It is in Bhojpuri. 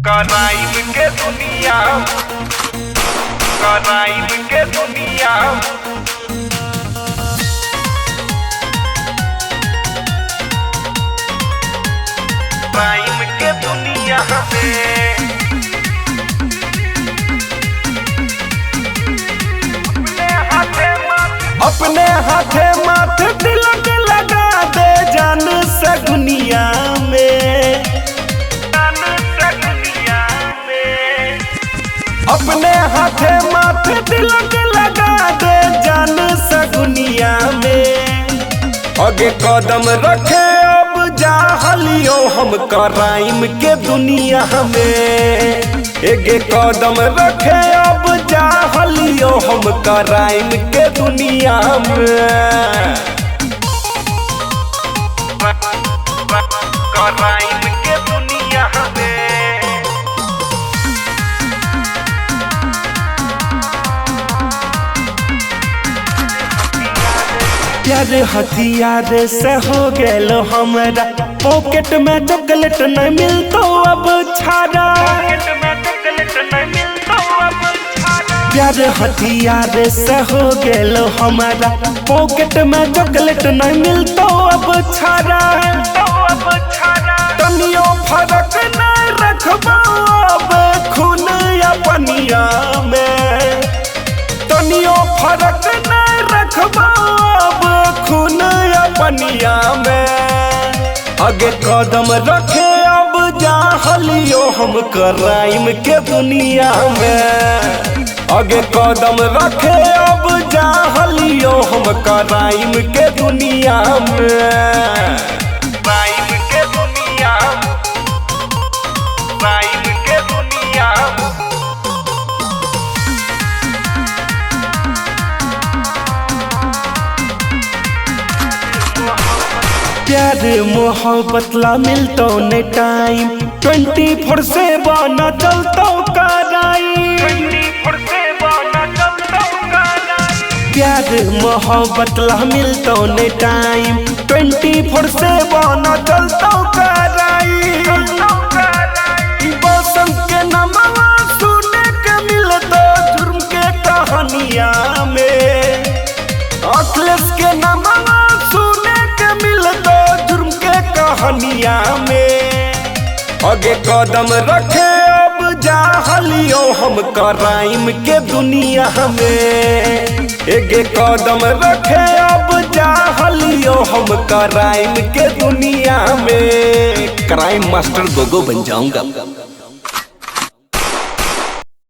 क्राइम के दुनिया, क्राइम के दुनिया, क्राइम के दुनिया में अपने हाथे माथे तिलक लगा दे जान से दुनिया में, जान से दुनिया में। अपने हाथे माथे तिलक लगा दे जान से दुनिया में। आगे कदम रखे अब जाहलियो हम क्राइम के दुनिया में। एगे कदम रखे अब जाहलियो हम क्राइम के दुनिया में। क्राइम के दुनिया में प्यार हथियार से हो गेलो हमरा। पॉकेट में चॉकलेट नहीं मिलतो अब छाड़ा, प्यार हथियार से हो गेलो हमारा। पॉकेट में चॉकलेट नहीं मिलतो अब छाड़ा, तनियो फर्क नहीं रखबो अब खून या पनिया में। तनियो फर्क नहीं रखबो अब खून या पनिया में। आगे कदम रखे अब जाहलियो हम क्राइम के दुनिया में। आगे कदम रखे अब जाहलियो हम क्राइम के दुनिया में। क्राइम के दुनिया, क्राइम के दुनिया। प्यार मोहब्बत ला मिलतो ने टाइम 24/7 न चलतो क्राइम। प्यार मोहब्बत ला मिलतो ने टाइम 24/7 न चलतो क्राइम। बसंत के नमवा सुने के मिलतो जुर्म के कहानिया में। अखिलेश के नमवा सुने के मिलतो जुर्म के कहानिया में। आगे कदम रखे अब जाहलियो हम क्राइम के दुनिया में। एगे कदम रखे अब जाहलियो हम क्राइम के दुनिया में। क्राइम मास्टर गोगो बन जाऊंगा।